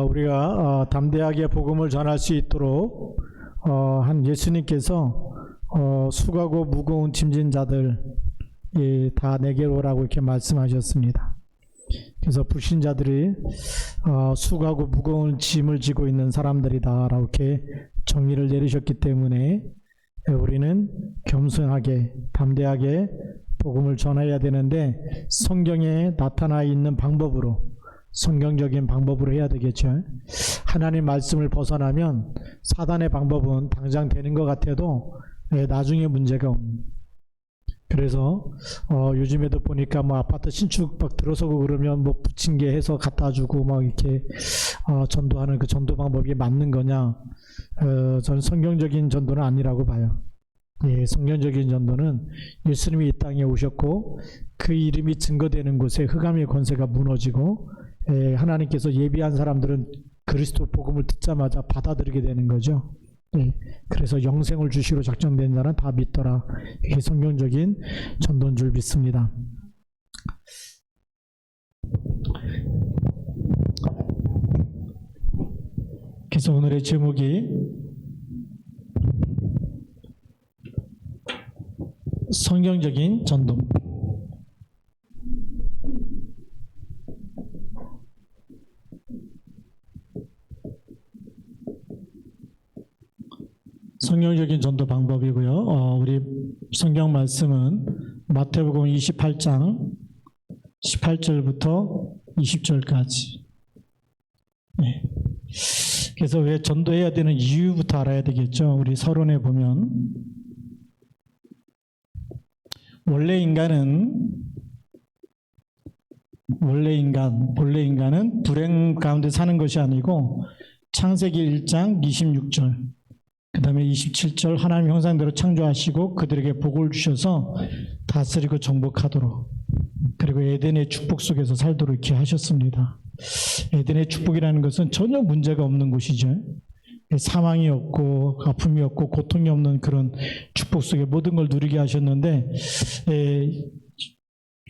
우리가 담대하게 복음을 전할 수 있도록 한 예수님께서 수고하고 무거운 짐진 자들 다 내게로 오라고 이렇게 말씀하셨습니다. 그래서 불신자들이 수고하고 무거운 짐을 지고 있는 사람들이다 라고 이렇게 정의를 내리셨기 때문에 우리는 겸손하게 담대하게 복음을 전해야 되는데 성경에 나타나 있는 방법으로, 성경적인 방법으로 해야 되겠죠. 하나님 말씀을 벗어나면 사단의 방법은 당장 되는 것 같아도 나중에 문제가 옵니다. 그래서 요즘에도 보니까 뭐 아파트 신축 막 들어서고 그러면 뭐 부침개 해서 갖다 주고 막 이렇게 전도하는 그 전도 방법이 맞는 거냐? 저는 성경적인 전도는 아니라고 봐요. 예, 성경적인 전도는 예수님이 이 땅에 오셨고 그 이름이 증거되는 곳에 흑암의 권세가 무너지고 하나님께서 예비한 사람들은 그리스도 복음을 듣자마자 받아들이게 되는 거죠. 예, 그래서 영생을 주시로 작정된 자는 다 믿더라. 이게 성경적인 전도인 줄 믿습니다. 그래서 오늘의 제목이 성경적인 전도. 성경적인 전도 방법이고요. 우리 성경 말씀은 마태복음 28장 18절부터 20절까지. 네. 그래서 왜 전도해야 되는 이유부터 알아야 되겠죠. 우리 서론에 보면 본래 인간은 불행 가운데 사는 것이 아니고 창세기 1장 26절 그 다음에 27절 하나님 형상대로 창조하시고 그들에게 복을 주셔서 다스리고 정복하도록, 그리고 에덴의 축복 속에서 살도록 이렇게 하셨습니다. 에덴의 축복이라는 것은 전혀 문제가 없는 곳이죠. 사망이 없고 아픔이 없고 고통이 없는 그런 축복 속에 모든 걸 누리게 하셨는데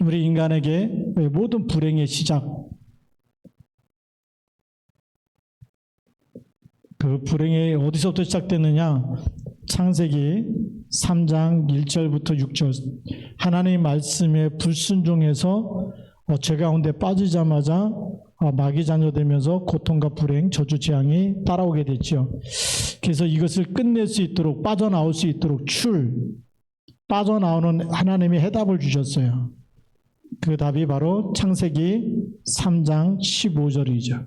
우리 인간에게 모든 불행의 시작, 그 불행이 어디서부터 시작됐느냐? 창세기 3장 1절부터 6절 하나님의 말씀에 불순종해서 죄 가운데 빠지자마자 마귀 자녀 되면서 고통과 불행, 저주, 재앙이 따라오게 됐죠. 그래서 이것을 끝낼 수 있도록, 빠져나올 수 있도록 빠져나오는 하나님이 해답을 주셨어요. 그 답이 바로 창세기 3장 15절이죠.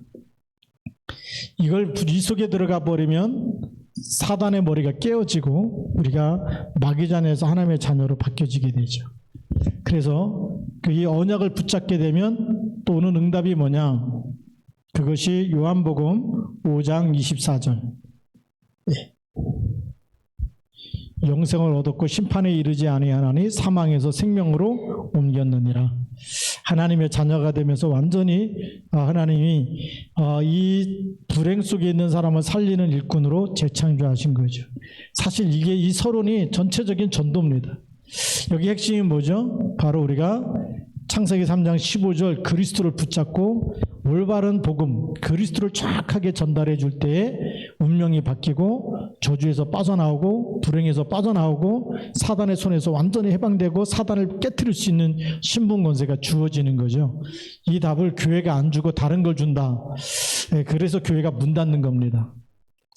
이걸 이 속에 들어가 버리면 사단의 머리가 깨어지고 우리가 마귀 자녀에서 하나님의 자녀로 바뀌어지게 되죠. 그래서 이 언약을 붙잡게 되면 또 오는 응답이 뭐냐? 그것이 요한복음 5장 24절. 네. 영생을 얻었고 심판에 이르지 아니하나니 사망에서 생명으로 옮겼느니라. 하나님의 자녀가 되면서 완전히 하나님이 이 불행 속에 있는 사람을 살리는 일꾼으로 재창조하신 거죠. 사실 이게 이 서론이 전체적인 전도입니다. 여기 핵심이 뭐죠? 바로 우리가 창세기 3장 15절 그리스도를 붙잡고 올바른 복음, 그리스도를 정확하게 전달해 줄 때에 운명이 바뀌고 저주에서 빠져나오고 불행에서 빠져나오고 사단의 손에서 완전히 해방되고 사단을 깨트릴 수 있는 신분 권세가 주어지는 거죠. 이 답을 교회가 안 주고 다른 걸 준다. 그래서 교회가 문 닫는 겁니다.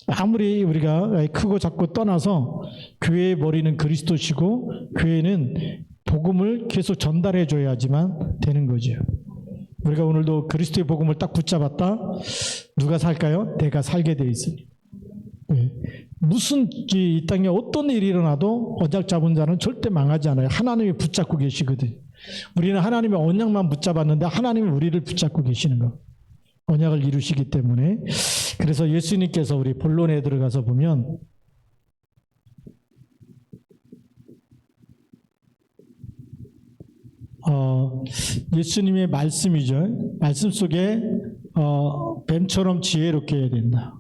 아무리 우리가 크고 작고 떠나서 교회의 머리는 그리스도시고 교회는 복음을 계속 전달해 줘야지만 되는 거죠. 우리가 오늘도 그리스도의 복음을 딱 붙잡았다. 누가 살까요? 내가 살게 돼 있으니. 네. 무슨 이 땅에 어떤 일이 일어나도 언약 잡은 자는 절대 망하지 않아요. 하나님이 붙잡고 계시거든. 우리는 하나님의 언약만 붙잡았는데 하나님이 우리를 붙잡고 계시는 거. 언약을 이루시기 때문에. 그래서 예수님께서 우리 본론에 들어가서 보면 예수님의 말씀이죠. 말씀 속에 뱀처럼 지혜롭게 해야 된다.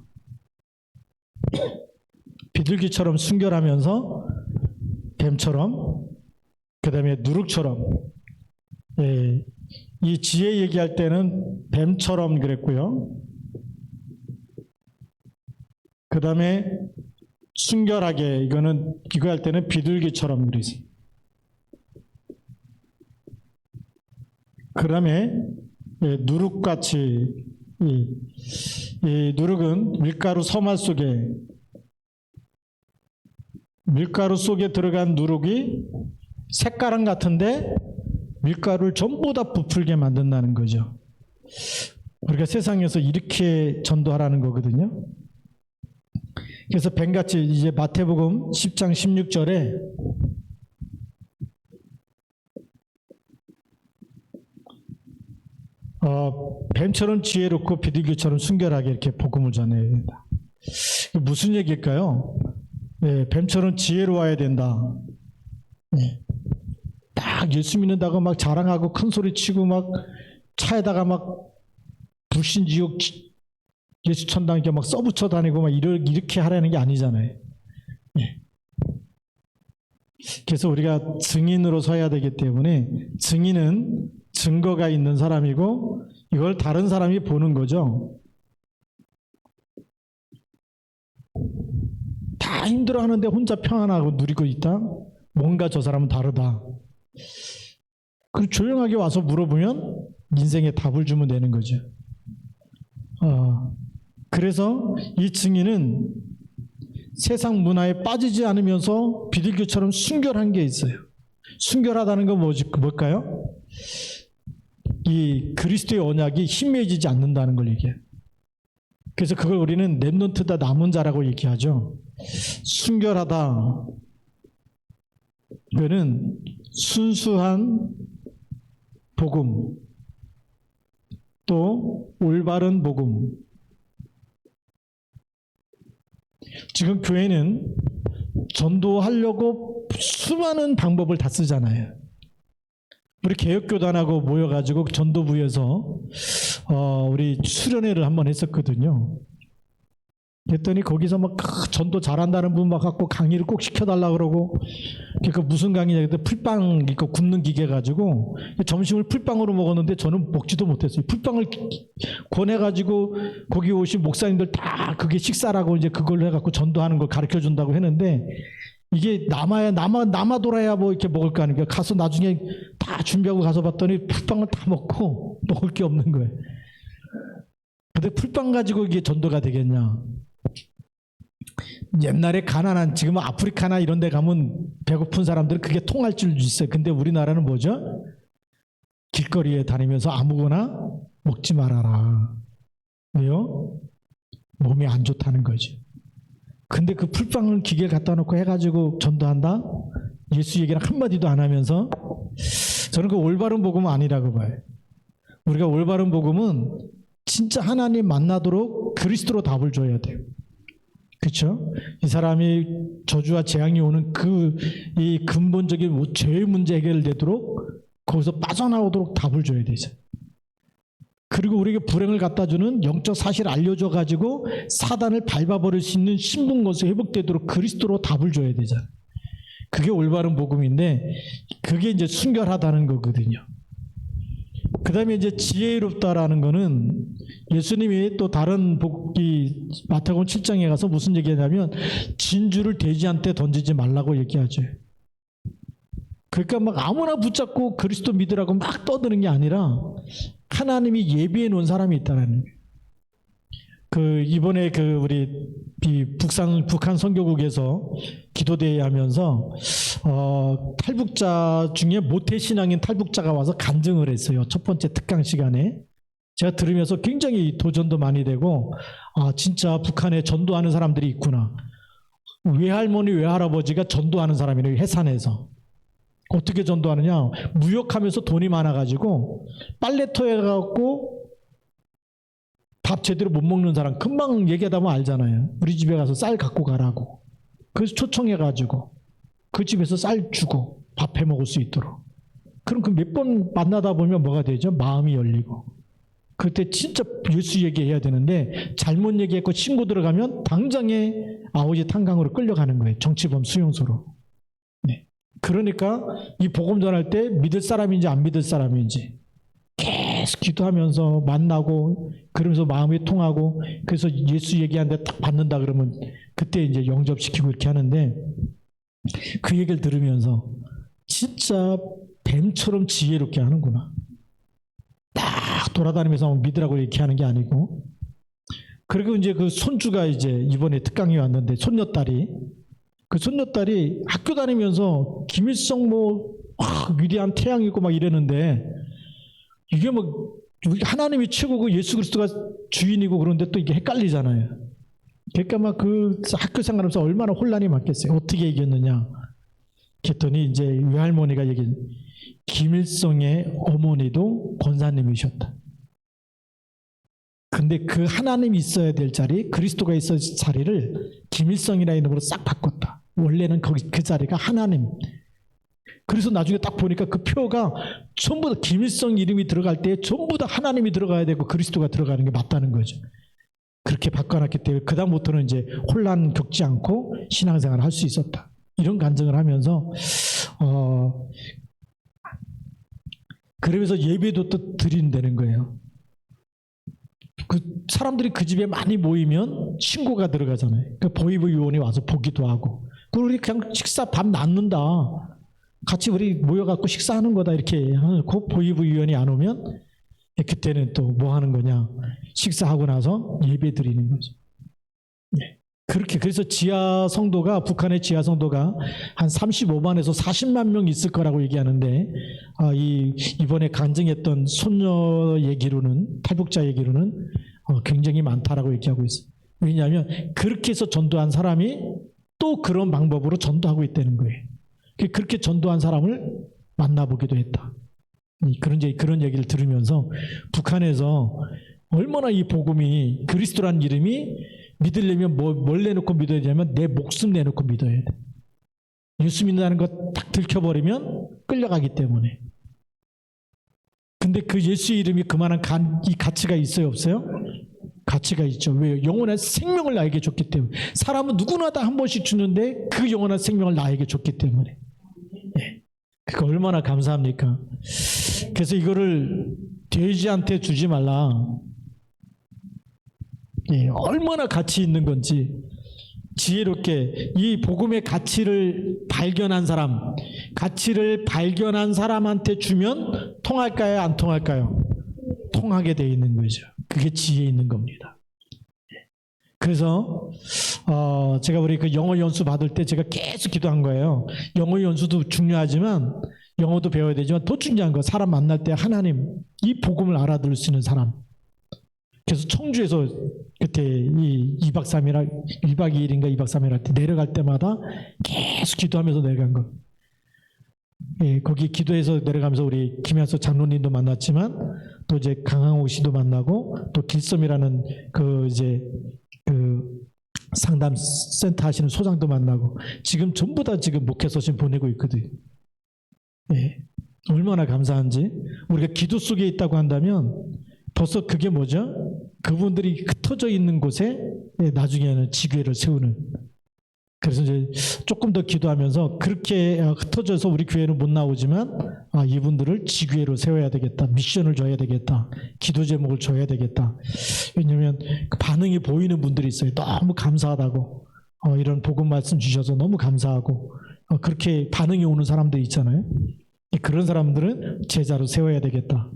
비둘기처럼 순결하면서 뱀처럼, 그 다음에 누룩처럼 이 지혜 얘기할 때는 뱀처럼 그랬고요. 그 다음에 순결하게, 이거 할 때는 비둘기처럼 그리지. 그 다음에 누룩같이, 이 누룩은 밀가루 서말 속에, 밀가루 속에 들어간 누룩이 색깔은 같은데 밀가루를 전부 다 부풀게 만든다는 거죠. 우리가 세상에서 이렇게 전도하라는 거거든요. 그래서 뱀같이 이제 마태복음 10장 16절에 뱀처럼 지혜롭고 비둘기처럼 순결하게 이렇게 복음을 전해야 된다. 무슨 얘기일까요? 네, 뱀처럼 지혜로워야 된다. 네. 딱 예수 믿는다고 막 자랑하고 큰 소리 치고 막 차에다가 막 불신지옥 예수 천당 이렇게 막 써붙여 다니고 막 이렇게 하라는 게 아니잖아요. 네. 그래서 우리가 증인으로 서야 되기 때문에 증인은 증거가 있는 사람이고 이걸 다른 사람이 보는 거죠. 다 힘들어하는데 혼자 평안하고 누리고 있다? 뭔가 저 사람은 다르다. 그리고 조용하게 와서 물어보면 인생에 답을 주면 되는 거죠. 그래서 이 증인은 세상 문화에 빠지지 않으면서 비둘기처럼 순결한 게 있어요. 순결하다는 건 뭘까요? 이 그리스도의 언약이 희미해지지 않는다는 걸 얘기해요. 그래서 그걸 우리는 렘넌트다, 남은 자라고 얘기하죠. 순결하다. 그는 순수한 복음, 또 올바른 복음. 지금 교회는 전도하려고 수많은 방법을 다 쓰잖아요. 우리 개혁교단하고 모여가지고 전도부에서 우리 수련회를 한번 했었거든요. 그랬더니 거기서 막 전도 잘한다는 분 막 갖고 강의를 꼭 시켜달라 그러고, 그러니까 무슨 강의냐 그때 풀빵 이거 굽는 기계 가지고 점심을 풀빵으로 먹었는데 저는 먹지도 못했어요. 풀빵을 권해가지고 거기 오신 목사님들 다 그게 식사라고 이제 그걸로 해갖고 전도하는 걸 가르쳐 준다고 했는데, 이게 남아 돌아야 뭐 이렇게 먹을 거 아닙니까? 가서 나중에 다 준비하고 가서 봤더니 풀빵을 다 먹고 먹을 게 없는 거예요. 근데 풀빵 가지고 이게 전도가 되겠냐? 옛날에 가난한, 지금은 아프리카나 이런 데 가면 배고픈 사람들은 그게 통할 줄 있어요. 근데 우리나라는 뭐죠? 길거리에 다니면서 아무거나 먹지 말아라. 왜요? 몸이 안 좋다는 거죠. 근데 그 풀빵을 기계에 갖다 놓고 해가지고 전도한다? 예수 얘기를 한마디도 안 하면서, 저는 그 올바른 복음은 아니라고 봐요. 우리가 올바른 복음은 진짜 하나님 만나도록 그리스도로 답을 줘야 돼요. 그렇죠? 이 사람이 저주와 재앙이 오는 이 근본적인 죄의 문제 해결되도록 거기서 빠져나오도록 답을 줘야 되죠. 그리고 우리에게 불행을 갖다 주는 영적 사실을 알려줘 가지고 사단을 밟아버릴 수 있는 신분권세 회복되도록 그리스도로 답을 줘야 되잖아요. 그게 올바른 복음인데, 그게 이제 순결하다는 거거든요. 그 다음에 이제 지혜롭다라는 거는, 예수님이 또 다른 마태복음 7장에 가서 무슨 얘기하냐면 진주를 돼지한테 던지지 말라고 얘기하죠. 그러니까 막 아무나 붙잡고 그리스도 믿으라고 막 떠드는 게 아니라 하나님이 예비해 놓은 사람이 있다라는 거예요. 이번에 우리 북한 선교국에서 기도대회 하면서 탈북자 중에 모태신앙인 탈북자가 와서 간증을 했어요. 첫 번째 특강 시간에. 제가 들으면서 굉장히 도전도 많이 되고, 진짜 북한에 전도하는 사람들이 있구나. 외할머니 외할아버지가 전도하는 사람이래요. 해산에서. 어떻게 전도하느냐? 무역하면서 돈이 많아가지고 빨래터 해갖고 밥 제대로 못 먹는 사람 금방 얘기하다 보면 알잖아요. 우리 집에 가서 쌀 갖고 가라고. 그래서 초청해가지고 그 집에서 쌀 주고 밥 해 먹을 수 있도록. 그럼 그 몇 번 만나다 보면 뭐가 되죠? 마음이 열리고. 그때 진짜 예수 얘기해야 되는데 잘못 얘기했고 신고 들어가면 당장에 아오지 탄강으로 끌려가는 거예요. 정치범 수용소로. 네. 그러니까 이 복음 전할 때 믿을 사람인지 안 믿을 사람인지 계속 기도하면서 만나고 그러면서 마음이 통하고 그래서 예수 얘기하는데 딱 받는다 그러면 그때 이제 영접시키고 이렇게 하는데 그 얘기를 들으면서 진짜 뱀처럼 지혜롭게 하는구나. 딱 돌아다니면서 믿으라고 이렇게 하는 게 아니고 그리고 이제 그 손주가 이제 이번에 특강이 왔는데 그 손녀딸이 학교 다니면서 김일성 뭐 위대한 태양이고 막 이러는데 이게 뭐 하나님이 최고고 예수 그리스도가 주인이고 그런데 또 이게 헷갈리잖아요. 그러니까 막 그 학교 생활하면서 얼마나 혼란이 많겠어요. 어떻게 이겼느냐 그랬더니 이제 외할머니가 얘기해 김일성의 어머니도 권사님이셨다. 근데 그 하나님이 있어야 될 자리, 그리스도가 있어야 될 자리를 김일성이라는 이름으로 싹 바꿨다. 원래는 거기 그 자리가 하나님. 그래서 나중에 딱 보니까 그 표가 전부 다 김일성 이름이 들어갈 때 전부 다 하나님이 들어가야 되고 그리스도가 들어가는 게 맞다는 거죠. 그렇게 바꿔놨기 때문에 그다음부터는 이제 혼란 겪지 않고 신앙생활을 할 수 있었다. 이런 간증을 하면서 그러면서 예배도 또 드린다는 거예요. 그 사람들이 그 집에 많이 모이면 신고가 들어가잖아요. 그 보이부 요원이 와서 보기도 하고. 그리고 우리 그냥 식사 밥 낳는다. 같이 우리 모여갖고 식사하는 거다 이렇게 하고 보이부 요원이 안 오면 그때는 또 뭐 하는 거냐. 식사하고 나서 예배 드리는 거죠. 네. 그렇게 그래서 지하 성도가 북한의 지하 성도가 한 35만에서 40만 명 있을 거라고 얘기하는데 이번에 간증했던 손녀 얘기로는 탈북자 얘기로는 굉장히 많다라고 얘기하고 있어요. 왜냐하면 그렇게 해서 전도한 사람이 또 그런 방법으로 전도하고 있다는 거예요. 그렇게 전도한 사람을 만나보기도 했다. 그런 얘기를 들으면서 북한에서 얼마나 이 복음이 그리스도라는 이름이 믿으려면 뭘 내놓고 믿어야 되냐면 내 목숨 내놓고 믿어야 돼. 예수 믿는다는 거 딱 들켜버리면 끌려가기 때문에. 근데 그 예수의 이름이 그만한 이 가치가 있어요 없어요? 가치가 있죠. 왜요? 영원한 생명을 나에게 줬기 때문에. 사람은 누구나 다 한 번씩 주는데 그 영원한 생명을 나에게 줬기 때문에. 예. 그거 얼마나 감사합니까? 그래서 이거를 돼지한테 주지 말라. 예, 얼마나 가치 있는 건지 지혜롭게 이 복음의 가치를 발견한 사람한테 주면 통할까요? 안 통할까요? 통하게 돼 있는 거죠. 그게 지혜 있는 겁니다. 그래서 제가 우리 그 영어 연수 받을 때 제가 계속 기도한 거예요. 영어 연수도 중요하지만 영어도 배워야 되지만 더 중요한 거 사람 만날 때 하나님 이 복음을 알아들을 수 있는 사람. 그래서 청주에서 그때 2박 2일인가 2박 3일 할 때 내려갈 때마다 계속 기도하면서 내려간 거. 예, 거기 기도해서 내려가면서 우리 김현수 장로님도 만났지만 또 이제 강항옥 씨도 만나고 또 길섬이라는 그 상담 센터 하시는 소장도 만나고 지금 전부 다 지금 목회서신 보내고 있거든요. 예, 얼마나 감사한지. 우리가 기도 속에 있다고 한다면 벌써 그게 뭐죠? 그분들이 흩어져 있는 곳에 나중에는 지교회를 세우는. 그래서 이제 조금 더 기도하면서 그렇게 흩어져서 우리 교회는 못 나오지만 이분들을 지교회로 세워야 되겠다. 미션을 줘야 되겠다. 기도 제목을 줘야 되겠다. 왜냐하면 그 반응이 보이는 분들이 있어요. 너무 감사하다고. 이런 복음 말씀 주셔서 너무 감사하고 그렇게 반응이 오는 사람들이 있잖아요. 그런 사람들은 제자로 세워야 되겠다.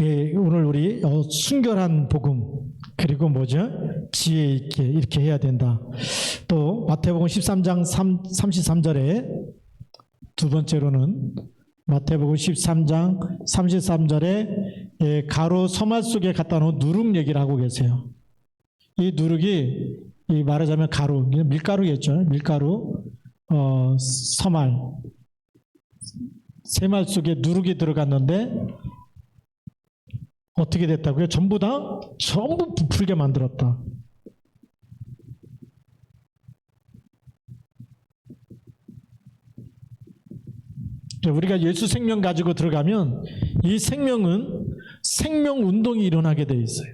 예, 오늘 우리 순결한 복음 그리고 뭐죠? 지혜 있게 이렇게 해야 된다. 또 마태복음 13장 33절에 두 번째로는 마태복음 13장 33절에 가로 서말 속에 갖다 놓은 누룩 얘기를 하고 계세요. 이 누룩이 말하자면 가루, 밀가루겠죠. 밀가루, 서말, 새말 속에 누룩이 들어갔는데 어떻게 됐다고요? 전부 부풀게 만들었다. 우리가 예수 생명 가지고 들어가면 이 생명은 생명 운동이 일어나게 돼 있어요.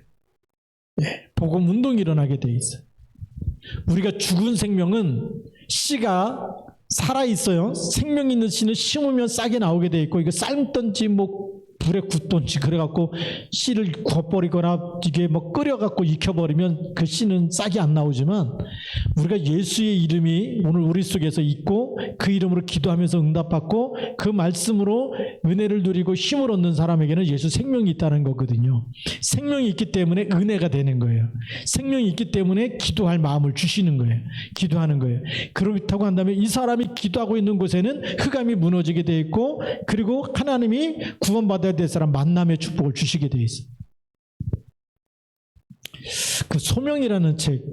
네, 복음 운동이 일어나게 돼 있어요. 우리가 죽은 생명은 씨가 살아 있어요. 생명 있는 씨는 심으면 싹이 나오게 돼 있고 이거 삶든지 뭐 불에 굽든지 그래갖고 씨를 구워버리거나 이게 뭐 끓여갖고 익혀버리면 그 씨는 싹이 안 나오지만 우리가 예수의 이름이 오늘 우리 속에서 있고 그 이름으로 기도하면서 응답받고 그 말씀으로 은혜를 누리고 힘을 얻는 사람에게는 예수 생명이 있다는 거거든요. 생명이 있기 때문에 은혜가 되는 거예요. 생명이 있기 때문에 기도할 마음을 주시는 거예요. 기도하는 거예요. 그렇다고 한다면 이 사람이 기도하고 있는 곳에는 흑암이 무너지게 돼 있고 그리고 하나님이 구원받아야 될 사람 만남의 축복을 주시게 돼 있어요. 그 소명이라는 책,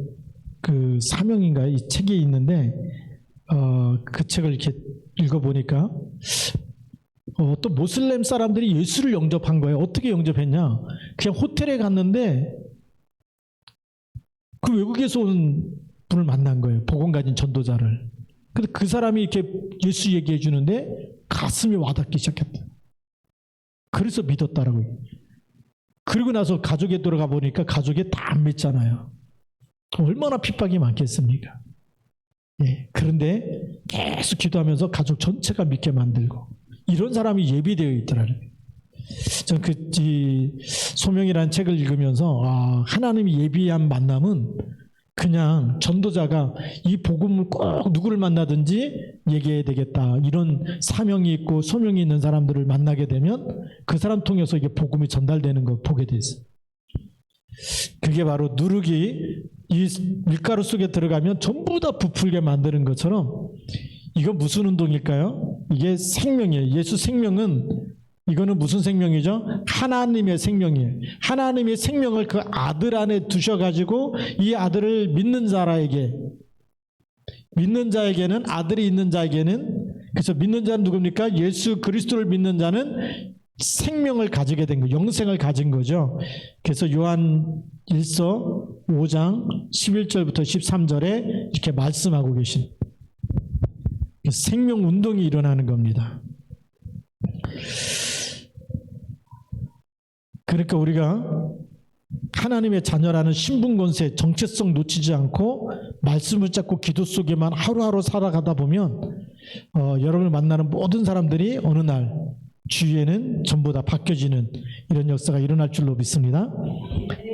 그 사명인가 이 책이 있는데 그 책을 이렇게 읽어보니까 또 모슬렘 사람들이 예수를 영접한 거예요. 어떻게 영접했냐? 그냥 호텔에 갔는데 그 외국에서 온 분을 만난 거예요. 복음 가진 전도자를. 근데 그 사람이 이렇게 예수 얘기해 주는데 가슴이 와닿기 시작했다. 그래서 믿었다라고요. 그리고 나서 가족에 들어가 보니까 가족이 다 안 믿잖아요. 얼마나 핍박이 많겠습니까? 예. 그런데 계속 기도하면서 가족 전체가 믿게 만들고 이런 사람이 예비되어 있더라고요. 저는 그 소명이라는 책을 읽으면서 하나님이 예비한 만남은 그냥 전도자가 이 복음을 꼭 누구를 만나든지 얘기해야 되겠다. 이런 사명이 있고 소명이 있는 사람들을 만나게 되면 그 사람 통해서 이게 복음이 전달되는 거 보게 돼 있어요. 그게 바로 누룩이 이 밀가루 속에 들어가면 전부 다 부풀게 만드는 것처럼 이건 무슨 운동일까요? 이게 생명이에요. 예수 생명은 이거는 무슨 생명이죠? 하나님의 생명이에요. 하나님의 생명을 그 아들 안에 두셔가지고 이 아들을 믿는 자에게는 아들이 있는 자에게는 그래서 믿는 자는 누굽니까? 예수 그리스도를 믿는 자는 생명을 가지게 된 거예요. 영생을 가진 거죠. 그래서 요한 1서 5장 11절부터 13절에 이렇게 말씀하고 계신 생명 운동이 일어나는 겁니다. 그러니까 우리가 하나님의 자녀라는 신분권세, 정체성 놓치지 않고 말씀을 잡고 기도 속에만 하루하루 살아가다 보면 여러분을 만나는 모든 사람들이 어느 날 주위에는 전부 다 바뀌어지는 이런 역사가 일어날 줄로 믿습니다.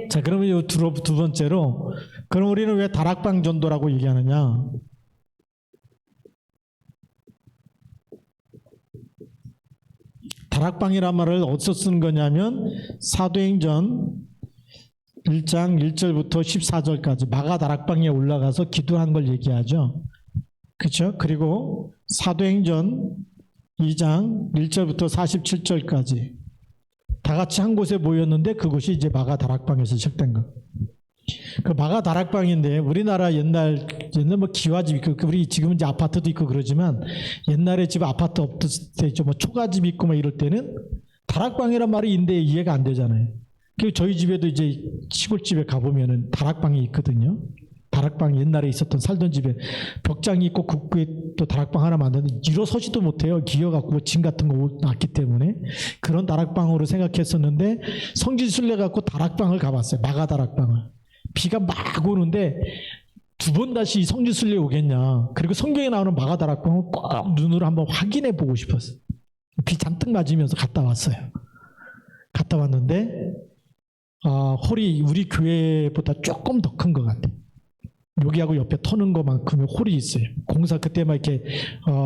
자, 그러면 두 번째로 그럼 우리는 왜 다락방 전도라고 얘기하느냐? 다락방이란 말을 어디서 쓰는 거냐면 사도행전 1장 1절부터 14절까지 마가 다락방에 올라가서 기도한 걸 얘기하죠. 그렇죠? 그리고 사도행전 2장 1절부터 47절까지 다 같이 한 곳에 모였는데 그곳이 이제 마가 다락방에서 시작된 거. 그 마가 다락방인데 우리나라 옛날 뭐 기와집 있고 우리 지금은 이제 아파트도 있고 그러지만 옛날에 집 아파트 없을 때 뭐 초가집 있고 막 이럴 때는 다락방이란 말이 있는데 이해가 안 되잖아요. 그 저희 집에도 이제 시골집에 가보면은 다락방이 있거든요. 다락방 옛날에 있었던 살던 집에 벽장이 있고 그에 또 다락방 하나 만드는데 일어서지도 못해요. 기어갖고 짐 같은 거 놨기 때문에 그런 다락방으로 생각했었는데 성지순례 갖고 다락방을 가봤어요. 마가 다락방을. 비가 막 오는데 두 번 다시 성지순례 오겠냐. 그리고 성경에 나오는 마가 다락방을 꼭 눈으로 한번 확인해 보고 싶었어요. 비 잔뜩 맞으면서 갔다 왔어요. 갔다 왔는데 홀이 우리 교회보다 조금 더 큰 것 같아요. 여기하고 옆에 터는 것만큼의 홀이 있어요. 공사 그때 막 이렇게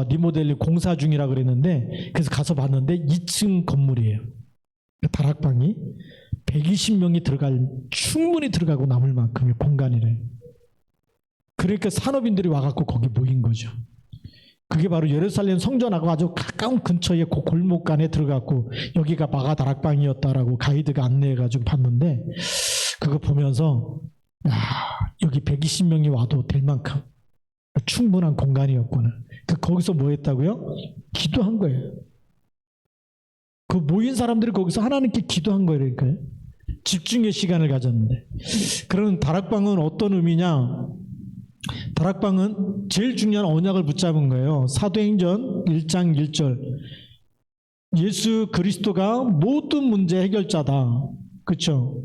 리모델링 공사 중이라 그랬는데 그래서 가서 봤는데 2층 건물이에요. 다락방이 120명이 충분히 들어가고 남을 만큼의 공간이래요. 그러니까 산업인들이 와갖고 거기 모인 거죠. 그게 바로 예루살렘 성전하고 아주 가까운 근처에 그 골목간에 들어갔고 여기가 마가 다락방이었다라고 가이드가 안내해가지고 봤는데 그거 보면서 여기 120명이 와도 될 만큼 충분한 공간이었구나. 거기서 뭐 했다고요? 기도한 거예요. 그 모인 사람들이 거기서 하나님께 기도한 거예요. 그러니까 집중의 시간을 가졌는데 그런 다락방은 어떤 의미냐? 다락방은 제일 중요한 언약을 붙잡은 거예요. 사도행전 1장 1절 예수 그리스도가 모든 문제 해결자다. 그렇죠?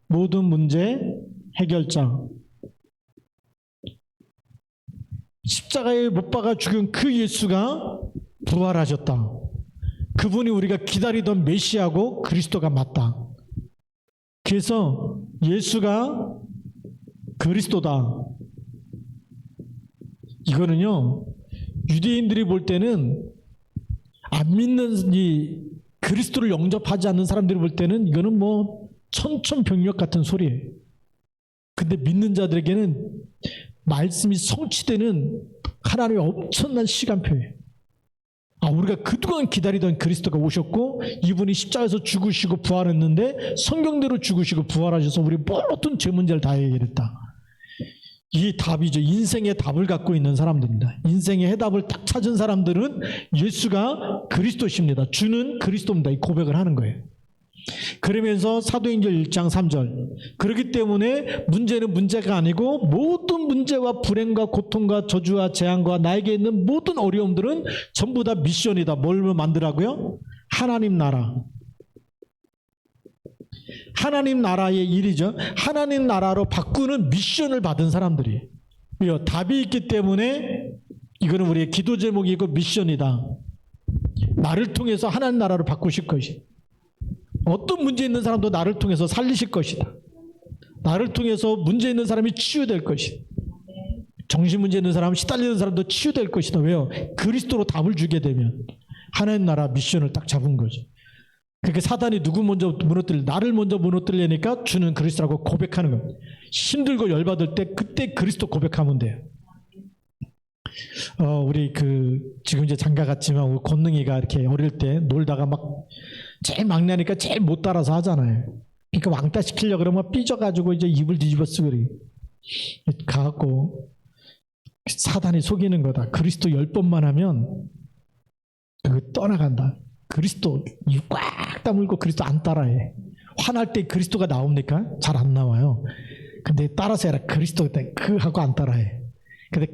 모든 문제 해결자. 십자가에 못 박아 죽은 그 예수가 부활하셨다. 그분이 우리가 기다리던 메시아고 그리스도가 맞다. 그래서 예수가 그리스도다. 이거는요, 유대인들이 볼 때는 안 믿는 이 그리스도를 영접하지 않는 사람들이 볼 때는 이거는 뭐 천천병력 같은 소리예요. 근데 믿는 자들에게는 말씀이 성취되는 하나님의 엄청난 시간표예요. 우리가 그동안 기다리던 그리스도가 오셨고 이분이 십자가에서 죽으시고 부활했는데 성경대로 죽으시고 부활하셔서 우리 모든 죄 문제를 다 해결했다. 이 답이죠. 인생의 답을 갖고 있는 사람들입니다. 인생의 해답을 딱 찾은 사람들은 예수가 그리스도십니다. 주는 그리스도입니다. 이 고백을 하는 거예요. 그러면서 사도행전 1장 3절, 그렇기 때문에 문제는 문제가 아니고 모든 문제와 불행과 고통과 저주와 재앙과 나에게 있는 모든 어려움들은 전부 다 미션이다. 뭘 만들라고요? 하나님 나라. 하나님 나라의 일이죠. 하나님 나라로 바꾸는 미션을 받은 사람들이. 왜요? 답이 있기 때문에 이거는 우리의 기도 제목이고 미션이다. 나를 통해서 하나님 나라로 바꾸실 것이. 어떤 문제 있는 사람도 나를 통해서 살리실 것이다. 나를 통해서 문제 있는 사람이 치유될 것이다. 정신 문제 있는 사람, 시달리는 사람도 치유될 것이다. 왜요? 그리스도로 답을 주게 되면 하나님 나라 미션을 딱 잡은 거죠. 그러니까 사단이 누구 먼저 나를 먼저 무너뜨리려니까 주는 그리스도라고 고백하는 겁니다. 힘들고 열받을 때 그때 그리스도 고백하면 돼요. 우리 지금 이제 장가 갔지만 우리 권능이가 이렇게 어릴 때 놀다가 막 제일 막내니까 제일 못 따라서 하잖아요. 그러니까 왕따 시키려고 그러면 삐져가지고 이제 입을 뒤집어 쓰고 그래. 가갖고 사단이 속이는 거다. 그리스도 10번만 하면 그거 떠나간다. 그리스도 입 꽉 다물고 그리스도 안 따라해. 화날 때 그리스도가 나옵니까? 잘 안 나와요. 근데 따라서 해라. 그리스도 그 하고 안 따라해. 근데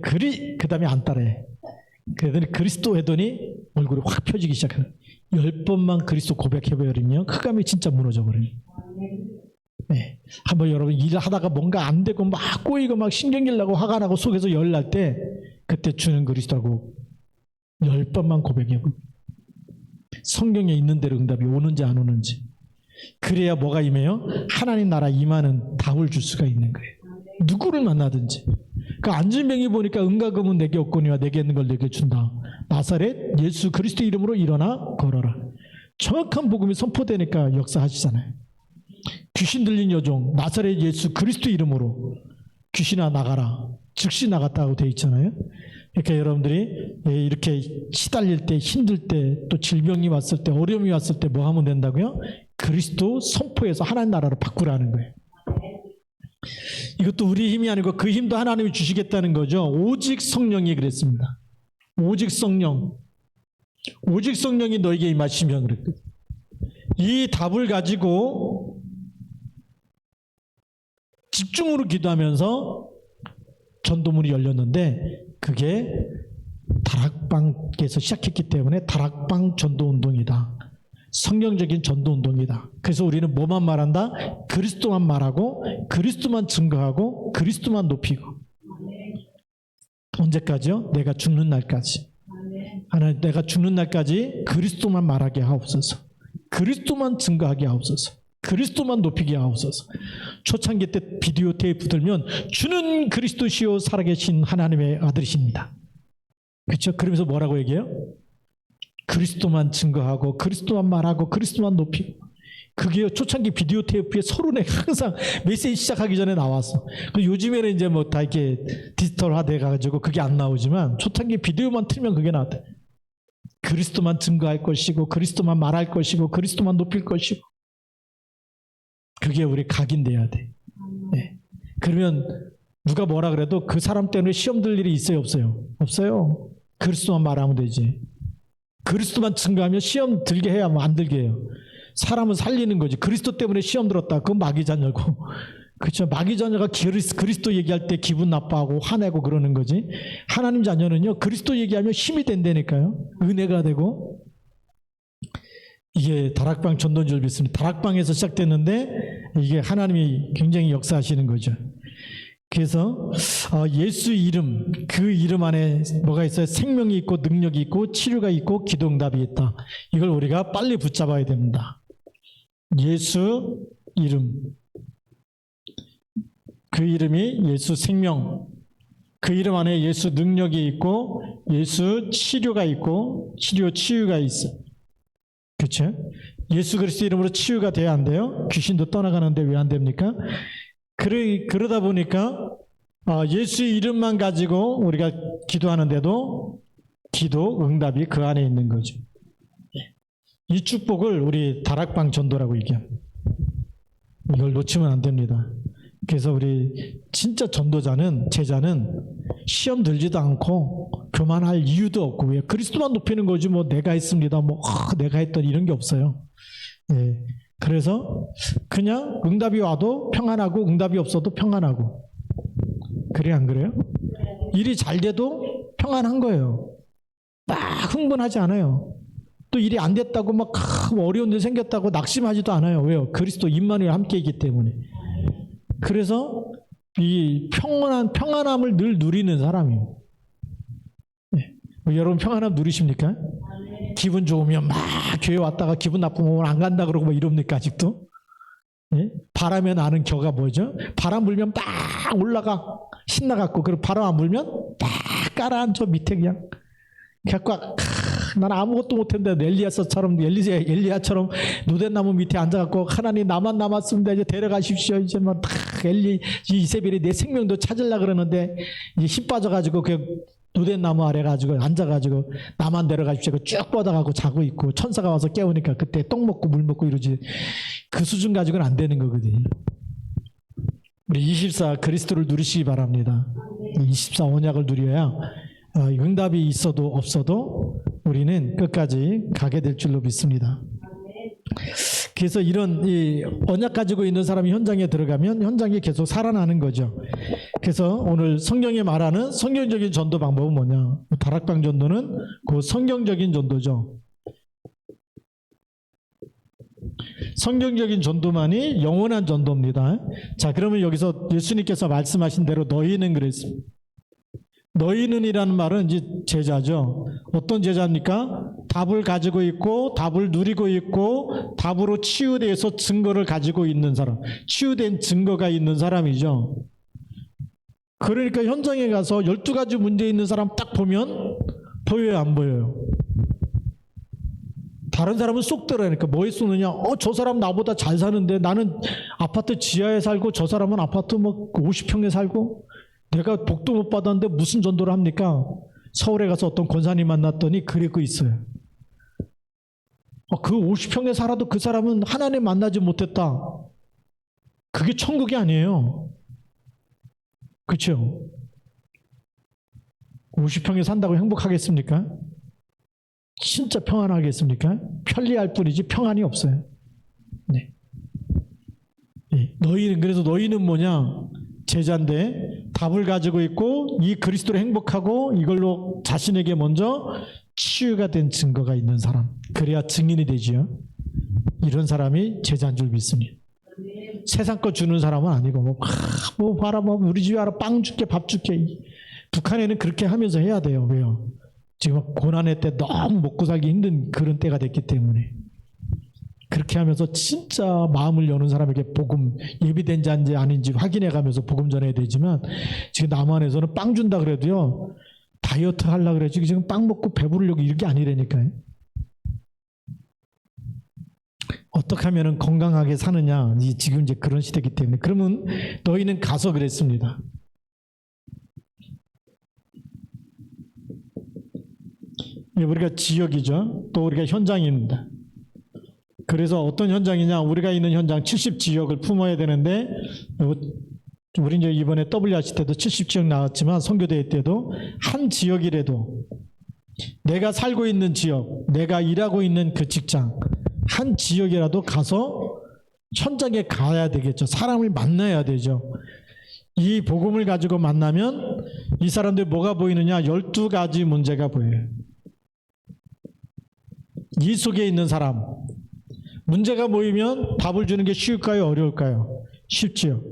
그 다음에 안 따라해. 그러더니 그리스도 했더니 얼굴이 확 펴지기 시작하는. 10번만 그리스도 고백해버리면 흑암이 진짜 무너져버려요. 네. 한번 여러분 일하다가 뭔가 안 되고 막 꼬이고 막 신경질 나고 화가 나고 속에서 열 날 때 그때 주는 그리스도라고 10번만 고백해보고 성경에 있는 대로 응답이 오는지 안 오는지. 그래야 뭐가 임해요? 하나님 나라 임하는 답을 줄 수가 있는 거예요. 누구를 만나든지. 그 안진병이 보니까 은과 금은 내게 없거니와 내게 있는 걸 내게 준다. 나사렛 예수 그리스도 이름으로 일어나 걸어라. 정확한 복음이 선포되니까 역사하시잖아요. 귀신 들린 여종 나사렛 예수 그리스도 이름으로 귀신아 나가라. 즉시 나갔다고 되어 있잖아요. 그러니까 여러분들이 이렇게 시달릴 때 힘들 때 또 질병이 왔을 때 어려움이 왔을 때 뭐 하면 된다고요? 그리스도 선포해서 하나님 나라로 바꾸라는 거예요. 이것도 우리 힘이 아니고 그 힘도 하나님이 주시겠다는 거죠. 오직 성령이 그랬습니다. 오직 성령. 오직 성령이 너에게 임하시면 그랬거든요. 이 답을 가지고 집중으로 기도하면서 전도문이 열렸는데 그게 다락방에서 시작했기 때문에 다락방 전도운동이다. 성경적인 전도운동이다. 그래서 우리는 뭐만 말한다? 그리스도만 말하고 그리스도만 증거하고 그리스도만 높이고. 언제까지요? 내가 죽는 날까지. 하나님 내가 죽는 날까지 그리스도만 말하게 하옵소서. 그리스도만 증거하게 하옵소서. 그리스도만 높이게 하옵소서. 초창기 때 비디오 테이프 들면 주는 그리스도시요 살아계신 하나님의 아들이십니다. 그렇죠? 그러면서 뭐라고 얘기해요? 그리스도만 증거하고 그리스도만 말하고 그리스도만 높이고. 그게 초창기 비디오 테이프에 서론에 항상 메시지 시작하기 전에 나왔어. 요즘에는 이제 뭐 다 이렇게 디지털화 돼가지고 그게 안 나오지만 초창기 비디오만 틀면 그게 나왔대. 그리스도만 증거할 것이고 그리스도만 말할 것이고 그리스도만 높일 것이고. 그게 우리 각인돼야 돼. 네. 그러면 누가 뭐라 그래도 그 사람 때문에 시험 들 일이 있어요 없어요? 없어요. 그리스도만 말하면 되지. 그리스도만 증거하면 시험 들게 해야 뭐 안 들게 해요. 사람은 살리는 거지. 그리스도 때문에 시험 들었다. 그건 마귀 자녀고. 그렇죠. 마귀 자녀가 그리스도 얘기할 때 기분 나빠하고 화내고 그러는 거지. 하나님 자녀는요. 그리스도 얘기하면 힘이 된다니까요. 은혜가 되고. 이게 다락방 전도인 줄 믿습니다. 다락방에서 시작됐는데 이게 하나님이 굉장히 역사하시는 거죠. 그래서 예수 이름, 그 이름 안에 뭐가 있어요? 생명이 있고 능력이 있고 치료가 있고 기도응답이 있다. 이걸 우리가 빨리 붙잡아야 됩니다. 예수 이름, 그 이름이 예수 생명, 그 이름 안에 예수 능력이 있고 예수 치료가 있고 치유가 있어. 그렇죠? 예수 그리스도 이름으로 치유가 돼야 안 돼요? 귀신도 떠나가는데 왜 안 됩니까? 그러다 보니까 예수 이름만 가지고 우리가 기도하는데도 기도 응답이 그 안에 있는 거죠. 이 축복을 우리 다락방 전도라고 얘기합니다. 이걸 놓치면 안 됩니다. 그래서 우리 진짜 전도자는, 제자는 시험 들지도 않고 교만할 이유도 없고, 왜 그리스도만 높이는 거지 뭐 내가 했습니다, 뭐 내가 했던 이런 게 없어요. 예. 그래서 그냥 응답이 와도 평안하고 응답이 없어도 평안하고, 그래 안 그래요? 일이 잘 돼도 평안한 거예요. 막 흥분하지 않아요. 또 일이 안 됐다고 막 어려운 일 생겼다고 낙심하지도 않아요. 왜요? 그리스도 임마누엘 함께 있기 때문에. 그래서 이 평안함을 늘 누리는 사람이에요. 네. 여러분 평안함 누리십니까? 기분 좋으면 막 교회 왔다가 기분 나쁘면 안 간다 그러고 뭐 이럽니까 아직도? 네? 바람에 나는 겨가 뭐죠? 바람 불면 막 올라가 신나갖고, 그리고 바람 안 불면 막 깔아앉아 밑에 그냥. 그래갖고 난 아무것도 못했는데 엘리야처럼 누덴나무 밑에 앉아갖고 하나님 나만 남았습니다. 이제 데려가십시오. 이제 막 이세벨이 내 생명도 찾으려고 그러는데 이제 힘 빠져가지고 그 누덴나무 아래 가지고 앉아가지고 나만 데려가십시오. 쭉 뻗어가고 자고 있고 천사가 와서 깨우니까 그때 떡 먹고 물 먹고 이러지. 그 수준 가지고는 안 되는 거거든요. 우리 24 그리스도를 누리시기 바랍니다. 24 언약을 누려야 응답이 있어도 없어도 우리는 끝까지 가게 될 줄로 믿습니다. 그래서 이런 이 언약 가지고 있는 사람이 현장에 들어가면 현장이 계속 살아나는 거죠. 그래서 오늘 성경이 말하는 성경적인 전도 방법은 뭐냐? 다락방 전도는 그 성경적인 전도죠. 성경적인 전도만이 영원한 전도입니다. 자, 그러면 여기서 예수님께서 말씀하신 대로 너희는 그랬습니다. 너희는이라는 말은 이제 제자죠. 어떤 제자입니까? 답을 가지고 있고 답을 누리고 있고 답으로 치유돼서 증거를 가지고 있는 사람, 치유된 증거가 있는 사람이죠. 그러니까 현장에 가서 12가지 문제 있는 사람 딱 보면 보여요, 안 보여요? 다른 사람은 쏙 들어가니까 뭐에 쏘느냐? 저 사람 나보다 잘 사는데 나는 아파트 지하에 살고 저 사람은 아파트 뭐 50평에 살고 내가 복도 못 받았는데 무슨 전도를 합니까? 서울에 가서 어떤 권사님 만났더니 그러고 있어요. 그 50평에 살아도 그 사람은 하나님 만나지 못했다. 그게 천국이 아니에요. 그렇죠? 50평에 산다고 행복하겠습니까? 진짜 평안하겠습니까? 편리할 뿐이지 평안이 없어요. 네. 네. 그래서 너희는 뭐냐? 제자인데 답을 가지고 있고 이 그리스도로 행복하고 이걸로 자신에게 먼저 치유가 된 증거가 있는 사람, 그래야 증인이 되지요. 이런 사람이 제자인 줄 믿습니다. 세상 거 주는 사람은 아니고 뭐 봐라 뭐 우리 집에 와라 빵 줄게 밥 줄게. 북한에는 그렇게 하면서 해야 돼요. 왜요? 지금 고난의 때 너무 먹고 살기 힘든 그런 때가 됐기 때문에 그렇게 하면서 진짜 마음을 여는 사람에게 복음, 예비된 자인지 아닌지 확인해 가면서 복음 전해야 되지만 지금 남한에서는 빵 준다 그래도요 다이어트 하려고 그래. 지금 빵 먹고 배부르려고 이게 아니라니까요. 어떻게 하면 건강하게 사느냐, 지금 이제 그런 시대이기 때문에. 그러면 너희는 가서 그랬습니다. 우리가 지역이죠. 또 우리가 현장입니다. 그래서 어떤 현장이냐, 우리가 있는 현장 70지역을 품어야 되는데, 우리 이제 이번에 WRC 때도 70지역 나왔지만 선교대회 때도 한 지역이라도 내가 살고 있는 지역, 내가 일하고 있는 그 직장, 한 지역이라도 가서 현장에 가야 되겠죠. 사람을 만나야 되죠. 이 복음을 가지고 만나면 이 사람들 뭐가 보이느냐? 12가지 문제가 보여요. 이 속에 있는 사람, 문제가 보이면 답을 주는 게 쉬울까요? 어려울까요? 쉽지요.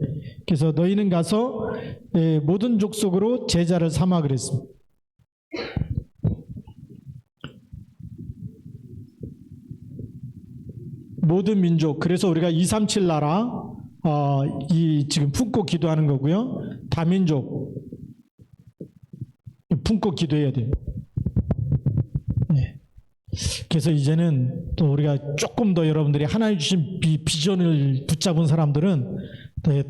그래서 너희는 가서 모든 족속으로 제자를 삼아 그랬습니다. 모든 민족. 그래서 우리가 237 나라 이 지금 품고 기도하는 거고요. 다민족 품고 기도해야 돼요. 네. 그래서 이제는 또 우리가 조금 더 여러분들이 하나님 주신 비전을 붙잡은 사람들은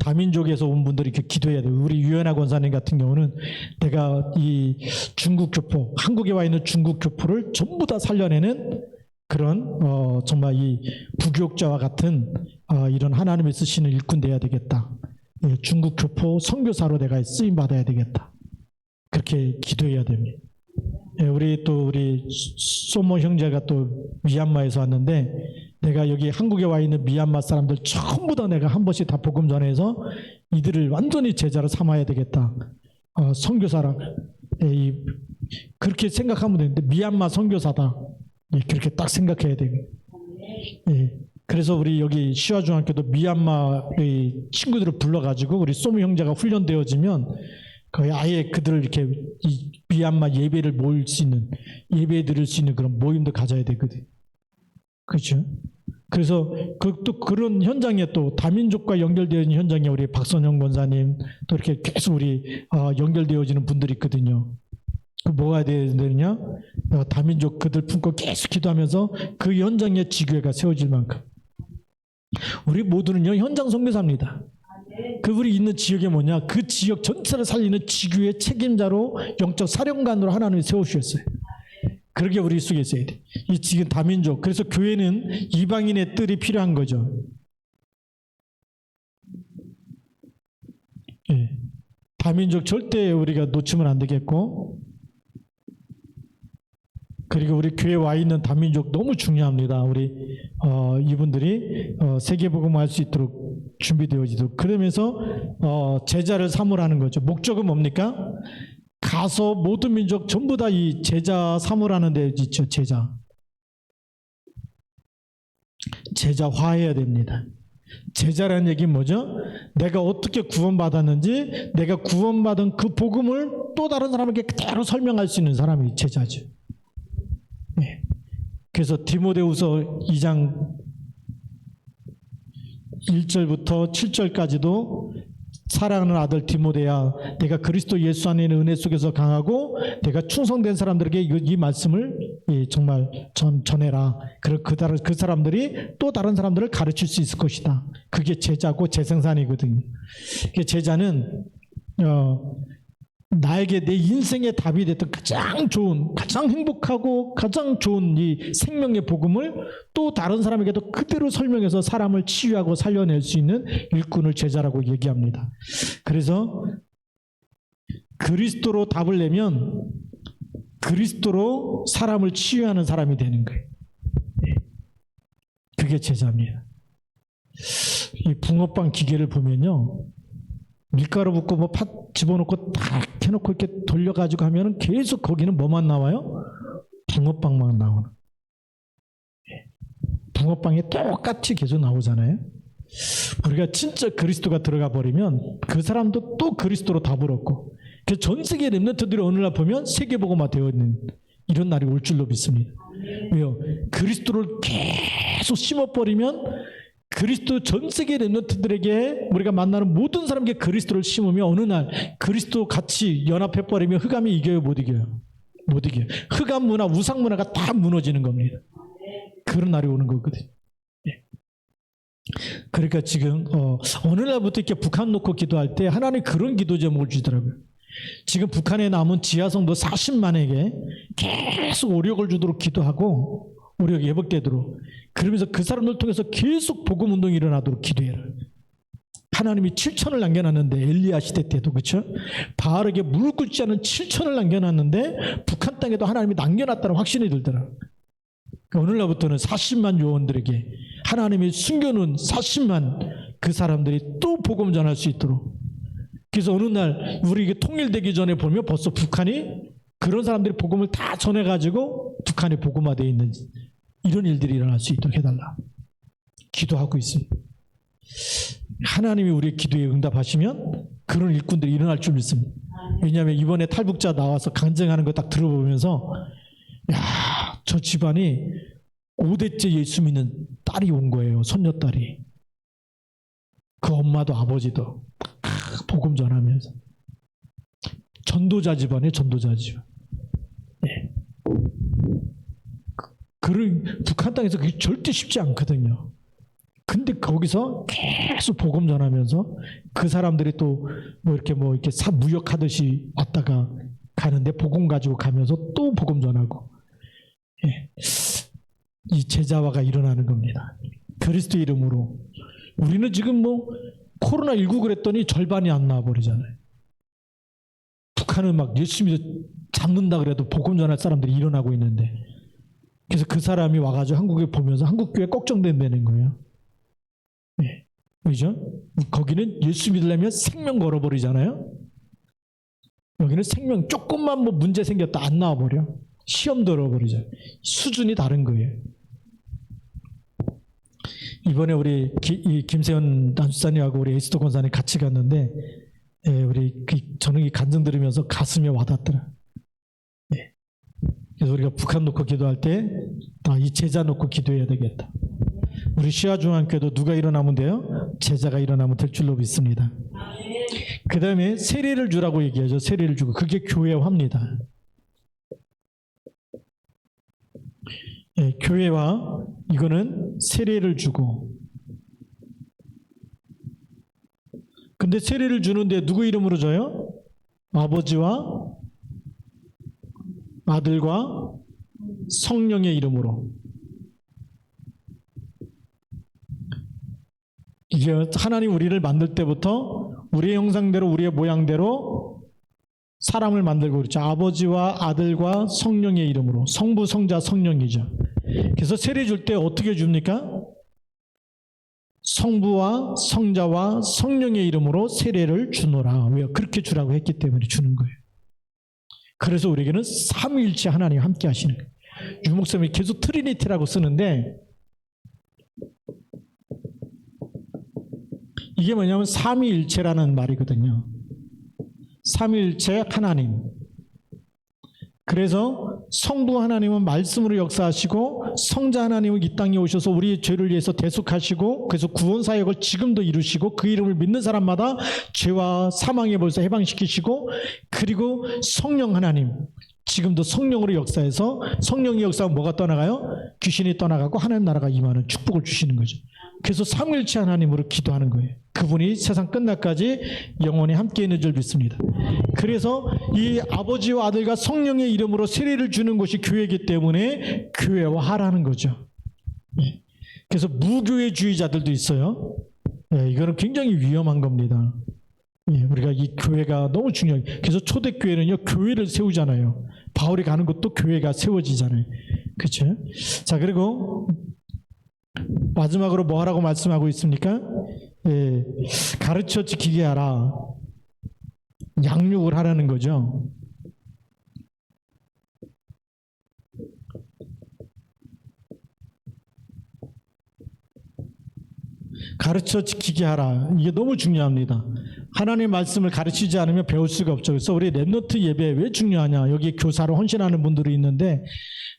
다민족에서 온 분들이 이렇게 기도해야 돼요. 우리 유연하 권사님 같은 경우는 내가 이 중국 교포, 한국에 와 있는 중국 교포를 전부 다 살려내는 그런 정말 이 부교육자와 같은 이런 하나님의 쓰시는 일꾼 돼야 되겠다. 중국 교포 선교사로 내가 쓰임 받아야 되겠다. 그렇게 기도해야 됩니다. 우리 소모 형제가 또 미얀마에서 왔는데 내가 여기 한국에 와 있는 미얀마 사람들 전부 다 내가 한 번씩 다 복음 전해서 이들을 완전히 제자로 삼아야 되겠다. 선교사라 그렇게 생각하면 되는데 미얀마 선교사다. 그렇게 딱 생각해야 됩니다. 그래서 우리 여기 시화중학교도 미얀마의 친구들을 불러가지고 우리 소무 형제가 훈련되어지면 거의 아예 그들을 이렇게 이 미얀마 예배를 모일 수 있는, 예배 드릴 수 있는 그런 모임도 가져야 되거든. 그렇죠? 그래서 또 그런 현장에 또 다민족과 연결되어 있는 현장에 우리 박선영 권사님 또 이렇게 계속 우리 연결되어지는 분들이 있거든요. 그 뭐가 되느냐? 다민족 그들 품고 계속 기도하면서 그 현장에 지교회가 세워질 만큼. 우리 모두는요 현장 선교사입니다. 그 우리 있는 지역이 뭐냐? 그 지역 전체를 살리는 지교의 책임자로 영적 사령관으로 하나님이 세우셨어요. 그렇게 우리 속에 있어야 돼. 이 지금 다민족. 그래서 교회는 이방인의 뜰이 필요한 거죠. 예. 다민족 절대 우리가 놓치면 안 되겠고, 그리고 우리 교회에 와 있는 다민족 너무 중요합니다. 우리 이분들이 세계복음을 할 수 있도록 준비되어지도록. 그러면서 제자를 삼으라는 거죠. 목적은 뭡니까? 가서 모든 민족 전부 다 이 제자 삼으라는 데 있죠. 제자화해야 됩니다. 제자라는 얘기는 뭐죠? 내가 어떻게 구원받았는지 내가 구원받은 그 복음을 또 다른 사람에게 그대로 설명할 수 있는 사람이 제자죠. 네. 그래서 디모데후서 2장 1절부터 7절까지도 사랑하는 아들 디모데야, 내가 그리스도 예수 안에 있는 은혜 속에서 강하고 내가 충성된 사람들에게 이 말씀을 정말 전해라. 그 사람들이 또 다른 사람들을 가르칠 수 있을 것이다. 그게 제자고 재생산이거든요. 제자는 나에게 내 인생의 답이 됐던 가장 좋은, 가장 행복하고 가장 좋은 이 생명의 복음을 또 다른 사람에게도 그대로 설명해서 사람을 치유하고 살려낼 수 있는 일꾼을 제자라고 얘기합니다. 그래서 그리스도로 답을 내면 그리스도로 사람을 치유하는 사람이 되는 거예요. 그게 제자입니다. 이 붕어빵 기계를 보면요, 밀가루 붓고 뭐 팥 집어넣고 딱 해놓고 이렇게 돌려가지고 하면은 계속 거기는 뭐만 나와요? 붕어빵만 나오는. 붕어빵이 똑같이 계속 나오잖아요. 우리가 진짜 그리스도가 들어가 버리면 그 사람도 또 그리스도로 답을 얻고, 그 전 세계 렘넌트들이 어느 날 보면 세계복음화 되어 있는 이런 날이 올 줄로 믿습니다. 왜요? 그리스도를 계속 심어버리면 그리스도 전 세계 렘넌트들에게 우리가 만나는 모든 사람에게 그리스도를 심으면 어느 날 그리스도 같이 연합해버리면 흑암이 이겨요? 못 이겨요? 못 이겨요. 흑암 문화, 우상 문화가 다 무너지는 겁니다. 그런 날이 오는 거거든요. 그러니까 지금 어느 날부터 이렇게 북한 놓고 기도할 때 하나님 그런 기도 제목을 주더라고요. 지금 북한에 남은 지하성도 40만에게 계속 오력을 주도록 기도하고 오력이 회복되도록, 그러면서 그 사람들 통해서 계속 복음운동이 일어나도록 기도해라. 하나님이 7천을 남겨놨는데, 엘리야 시대 때도 그렇죠? 바알에게 무릎 꿇지 않은 7천을 남겨놨는데 북한 땅에도 하나님이 남겨놨다는 확신이 들더라. 그러니까 오늘날부터는 40만 요원들에게 하나님이 숨겨놓은 40만 그 사람들이 또 복음 전할 수 있도록. 그래서 어느 날 우리 이게 통일되기 전에 보면 벌써 북한이 그런 사람들이 복음을 다 전해가지고 북한이 복음화되어 있는 이런 일들이 일어날 수 있도록 해달라 기도하고 있습니다. 하나님이 우리의 기도에 응답하시면 그런 일꾼들이 일어날 줄 믿습니다. 왜냐하면 이번에 탈북자 나와서 간증하는 거 딱 들어보면서 야, 저 집안이 5대째 예수 믿는 딸이 온 거예요. 손녀딸이. 그 엄마도 아버지도 복음 전하면서. 전도자 집안이에요. 전도자 집안. 네. 북한 땅에서 그게 절대 쉽지 않거든요. 근데 거기서 계속 복음 전하면서 그 사람들이 또 이렇게 무역하듯이 왔다가 가는데 복음 가지고 가면서 또 복음 전하고. 예. 이 제자화가 일어나는 겁니다. 그리스도 이름으로. 우리는 지금 코로나19 그랬더니 절반이 안 나와버리잖아요. 북한은 막 예수 믿어 잡는다 그래도 복음 전할 사람들이 일어나고 있는데, 그래서 그 사람이 와가지고 한국에 보면서 한국 교회 걱정된다는 거예요. 네. 그죠? 거기는 예수 믿으려면 생명 걸어버리잖아요. 여기는 생명 조금만 문제 생겼다 안 나와버려. 시험 들어버리죠. 수준이 다른 거예요. 이번에 우리 김세현 단수사님하고 우리 에스더 권사님 같이 갔는데, 저는 이 간증 들으면서 가슴에 와닿더라. 네. 그래서 우리가 북한 놓고 기도할 때 이 제자 놓고 기도해야 되겠다. 우리 시아중앙교회도 누가 일어나면 돼요? 제자가 일어나면 될 줄로 믿습니다. 그 다음에 세례를 주라고 얘기하죠. 세례를 주고. 그게 교회화입니다. 예, 교회화, 이거는 세례를 주고. 근데 세례를 주는데 누구 이름으로 줘요? 아버지와 아들과 성령의 이름으로. 이게 하나님 우리를 만들 때부터 우리의 형상대로 우리의 모양대로 사람을 만들고 그렇죠. 아버지와 아들과 성령의 이름으로. 성부, 성자, 성령이죠. 그래서 세례 줄 때 어떻게 줍니까? 성부와 성자와 성령의 이름으로 세례를 주노라. 왜요? 그렇게 주라고 했기 때문에 주는 거예요. 그래서 우리에게는 삼위일체 하나님 함께 하시는 거예요. 유목사님이 계속 트리니티라고 쓰는데, 이게 뭐냐면 삼위일체라는 말이거든요. 삼위일체 하나님. 그래서 성부 하나님은 말씀으로 역사하시고, 성자 하나님은 이 땅에 오셔서 우리의 죄를 위해서 대속하시고, 그래서 구원 사역을 지금도 이루시고, 그 이름을 믿는 사람마다 죄와 사망의 벌써 해방시키시고, 그리고 성령 하나님, 지금도 성령으로 역사해서, 성령의 역사하면 뭐가 떠나가요? 귀신이 떠나가고 하나님 나라가 임하는 축복을 주시는 거죠. 그래서 삼위일체 하나님으로 기도하는 거예요. 그분이 세상 끝날까지 영원히 함께 있는 줄 믿습니다. 그래서 이 아버지와 아들과 성령의 이름으로 세례를 주는 것이 교회이기 때문에 교회화하라는 거죠. 그래서 무교회주의자들도 있어요. 이거는 굉장히 위험한 겁니다. 우리가 이 교회가 너무 중요해요. 그래서 초대교회는요, 교회를 세우잖아요. 바울이 가는 것도 교회가 세워지잖아요. 그렇죠? 자, 그리고 마지막으로 뭐 하라고 말씀하고 있습니까? 가르쳐 지키게 하라. 양육을 하라는 거죠. 가르쳐 지키게 하라. 이게 너무 중요합니다. 하나님의 말씀을 가르치지 않으면 배울 수가 없죠. 그래서 우리 랩넌트 예배 왜 중요하냐. 여기 교사로 헌신하는 분들이 있는데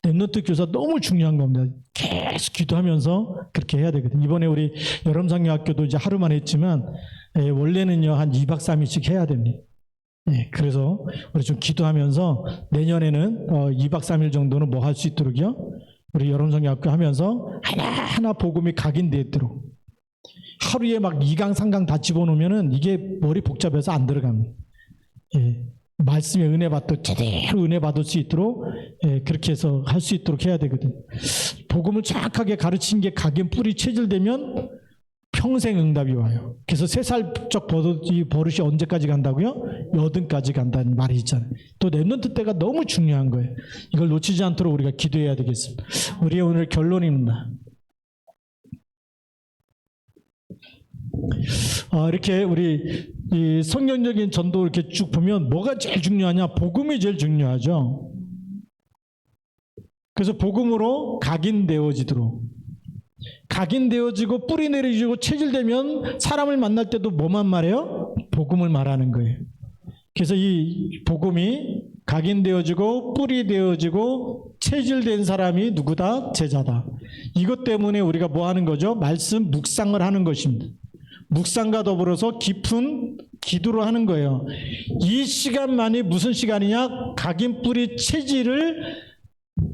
랩넌트 교사 너무 중요한 겁니다. 계속 기도하면서 그렇게 해야 되거든요. 이번에 우리 여름상여학교도 이제 하루만 했지만 원래는요 한 2박 3일씩 해야 됩니다. 그래서 우리 좀 기도하면서 내년에는 2박 3일 정도는 뭐 할 수 있도록요. 우리 여름상여학교 하면서 하나하나 복음이 각인되도록. 하루에 막 2강 3강 다 집어넣으면은 이게 머리 복잡해서 안 들어갑니다. 말씀의 은혜 받도 제대로 은혜 받을 수 있도록 그렇게 해서 할 수 있도록 해야 되거든요. 복음을 정확하게 가르친 게 각인 뿌리 체질되면 평생 응답이 와요. 그래서 3살적 버릇이 언제까지 간다고요? 80까지 간다는 말이 있잖아요. 또 랩넌트 때가 너무 중요한 거예요. 이걸 놓치지 않도록 우리가 기도해야 되겠습니다. 우리의 오늘 결론입니다. 이렇게 우리 이 성경적인 전도 이렇게 쭉 보면 뭐가 제일 중요하냐? 복음이 제일 중요하죠. 그래서 복음으로 각인되어지도록. 각인되어지고 뿌리 내려지고 체질되면 사람을 만날 때도 뭐만 말해요? 복음을 말하는 거예요. 그래서 이 복음이 각인되어지고 뿌리 되어지고 체질된 사람이 누구다? 제자다. 이것 때문에 우리가 뭐 하는 거죠? 말씀 묵상을 하는 것입니다. 묵상과 더불어서 깊은 기도를 하는 거예요. 이 시간만이 무슨 시간이냐? 각인 뿌리 체질을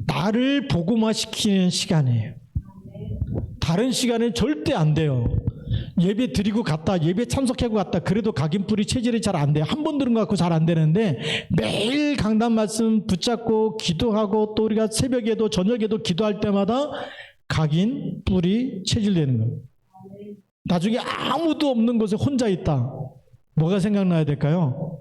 나를 복음화시키는 시간이에요. 다른 시간은 절대 안 돼요. 예배 드리고 갔다, 예배 참석하고 갔다, 그래도 각인 뿌리 체질이 잘 안 돼요. 한 번 들은 것 같고 잘 안 되는데 매일 강단 말씀 붙잡고 기도하고 또 우리가 새벽에도 저녁에도 기도할 때마다 각인 뿌리 체질되는 거예요. 나중에 아무도 없는 곳에 혼자 있다. 뭐가 생각나야 될까요?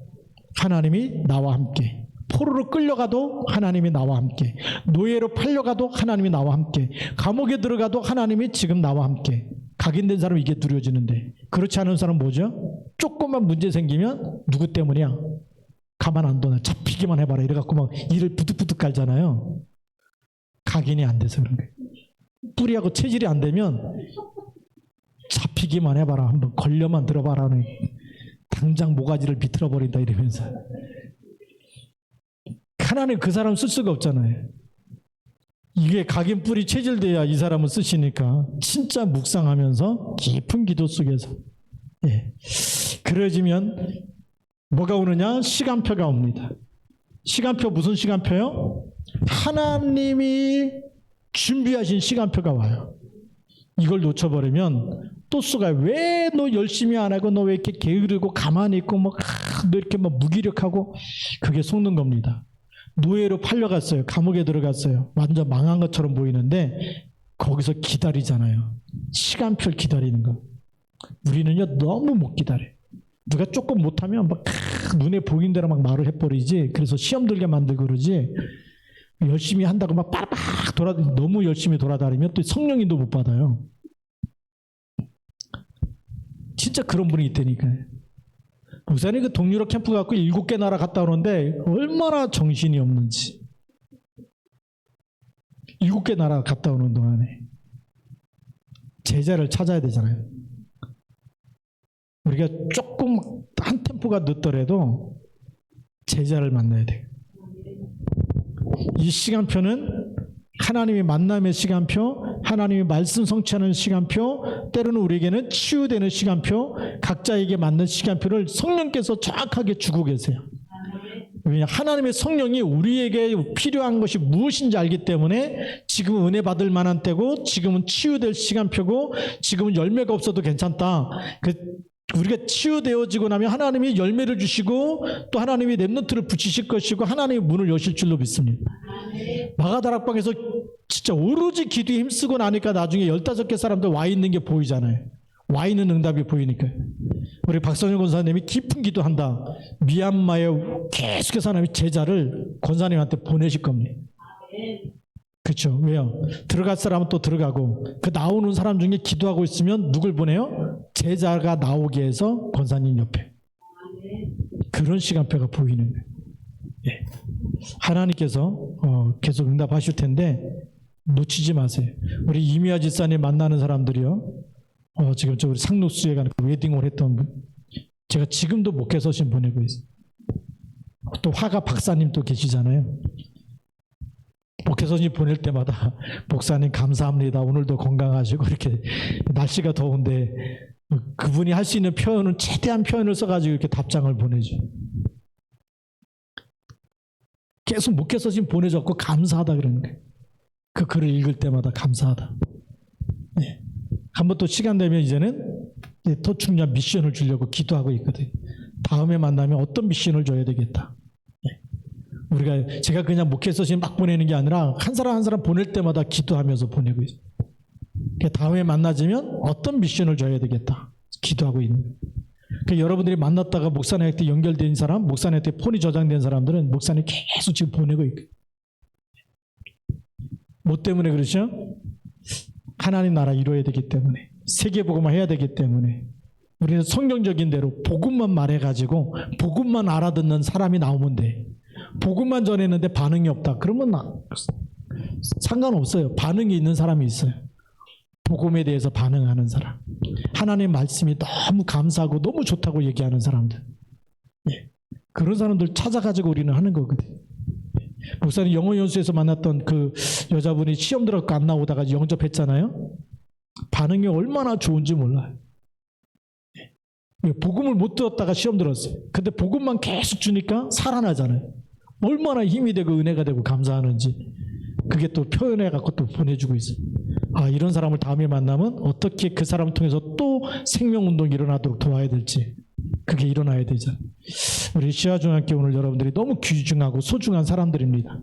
하나님이 나와 함께. 포로로 끌려가도 하나님이 나와 함께. 노예로 팔려가도 하나님이 나와 함께. 감옥에 들어가도 하나님이 지금 나와 함께. 각인된 사람은 이게 두려워지는데, 그렇지 않은 사람은 뭐죠? 조금만 문제 생기면 누구 때문이야? 가만 안 둬. 잡히기만 해봐라. 이래갖고 막 이를 부득부득 깔잖아요. 각인이 안 돼서 그런 거예요. 뿌리하고 체질이 안 되면 잡히기만 해봐라. 한번 걸려만 들어봐라. 당장 모가지를 비틀어 버린다 이러면서. 하나님 그 사람 쓸 수가 없잖아요. 이게 각인 뿌리 체질돼야 이 사람을 쓰시니까 진짜 묵상하면서 깊은 기도 속에서, 예, 그러지면 뭐가 오느냐? 시간표가 옵니다. 시간표, 무슨 시간표요? 하나님이 준비하신 시간표가 와요. 이걸 놓쳐버리면 또 수가, 왜 너 열심히 안 하고 너 왜 이렇게 게으르고 가만히 있고 너 이렇게 막 무기력하고, 그게 속는 겁니다. 노예로 팔려갔어요. 감옥에 들어갔어요. 완전 망한 것처럼 보이는데 거기서 기다리잖아요. 시간표를 기다리는 거. 우리는요 너무 못 기다려요. 누가 조금 못하면 막 눈에 보이는 대로 막 말을 해버리지. 그래서 시험 들게 만들고 그러지. 열심히 한다고 막 빠르박 너무 열심히 돌아다니면 또 성령님도 못 받아요. 진짜 그런 분이 있다니까요. 목사님 그 동유럽 캠프 갖고 7개 나라 갔다 오는데 얼마나 정신이 없는지. 7개 나라 갔다 오는 동안에 제자를 찾아야 되잖아요. 우리가 조금 한 템포가 늦더라도 제자를 만나야 돼요. 이 시간표는 하나님의 만남의 시간표, 하나님의 말씀 성취하는 시간표, 때로는 우리에게는 치유되는 시간표, 각자에게 맞는 시간표를 성령께서 정확하게 주고 계세요. 왜냐, 하나님의 성령이 우리에게 필요한 것이 무엇인지 알기 때문에 지금은 은혜 받을 만한 때고, 지금은 치유될 시간표고, 지금은 열매가 없어도 괜찮다. 우리가 치유되어지고 나면 하나님이 열매를 주시고 또 하나님이 렘넌트를 붙이실 것이고 하나님의 문을 여실 줄로 믿습니다. 마가다락방에서 진짜 오로지 기도에 힘쓰고 나니까 나중에 15개 사람들 와 있는 게 보이잖아요. 와 있는 응답이 보이니까요. 우리 박선영 권사님이 깊은 기도한다. 미얀마에 계속해서 하나님이 제자를 권사님한테 보내실 겁니다. 그렇죠. 왜요? 들어갈 사람은 또 들어가고, 그 나오는 사람 중에 기도하고 있으면 누굴 보내요? 제자가 나오게 해서 권사님 옆에. 그런 시간표가 보이는 거예요. 예. 하나님께서 계속 응답하실 텐데 놓치지 마세요. 우리 이미아 집사님 만나는 사람들이요. 지금 우리 상록수에 가는 웨딩홀 했던 분. 제가 지금도 목회서신 보내고 있어요. 또 화가 박사님도 계시잖아요. 목회서신 보낼 때마다 목사님 감사합니다. 오늘도 건강하시고 이렇게 날씨가 더운데 그분이 할 수 있는 표현은 최대한 표현을 써가지고 이렇게 답장을 보내죠. 계속 목회서신 보내줬고 감사하다 그러는 거예요. 그 글을 읽을 때마다 감사하다. 네. 한번 또 시간 되면 이제는 더 중요한 미션을 주려고 기도하고 있거든요. 다음에 만나면 어떤 미션을 줘야 되겠다. 우리가, 제가 그냥 목회서신 막 보내는 게 아니라 한 사람 한 사람 보낼 때마다 기도하면서 보내고 있어요. 다음에 만나지면 어떤 미션을 줘야 되겠다 기도하고 있는 거예요. 여러분들이 만났다가 목사님한테 연결된 사람, 목사님한테 폰이 저장된 사람들은 목사님 계속 지금 보내고 있고. 뭐 때문에 그러죠? 하나님 나라 이루어야 되기 때문에, 세계복음화 해야 되기 때문에. 우리는 성경적인 대로 복음만 말해가지고 복음만 알아듣는 사람이 나오면 돼. 복음만 전했는데 반응이 없다. 그러면 상관없어요. 반응이 있는 사람이 있어요. 복음에 대해서 반응하는 사람, 하나님의 말씀이 너무 감사하고 너무 좋다고 얘기하는 사람들, 예. 그런 사람들 찾아가지고 우리는 하는 거거든요. 목사님 영어연수에서 만났던 그 여자분이 시험 들어갖고 안 나오다가 영접했잖아요. 반응이 얼마나 좋은지 몰라요. 복음을 못 들었다가 시험 들었어요. 근데 복음만 계속 주니까 살아나잖아요. 얼마나 힘이 되고 은혜가 되고 감사하는지. 그게 또 표현해갖고 또 보내주고 있어요. 아, 이런 사람을 다음에 만나면 어떻게 그 사람을 통해서 또 생명운동이 일어나도록 도와야 될지, 그게 일어나야 되잖아요. 우리 시아중학교 오늘 여러분들이 너무 귀중하고 소중한 사람들입니다.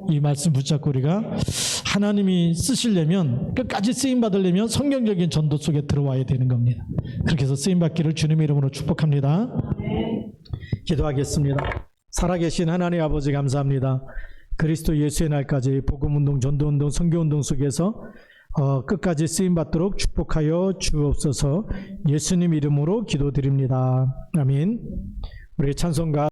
이 말씀 붙잡고 우리가 하나님이 쓰시려면, 끝까지 쓰임받으려면 성경적인 전도 속에 들어와야 되는 겁니다. 그렇게 해서 쓰임받기를 주님의 이름으로 축복합니다. 기도하겠습니다. 살아계신 하나님 아버지 감사합니다. 그리스도 예수의 날까지 복음운동, 전도운동, 선교운동 속에서 끝까지 쓰임받도록 축복하여 주옵소서. 예수님 이름으로 기도드립니다. 아멘. 우리 찬송가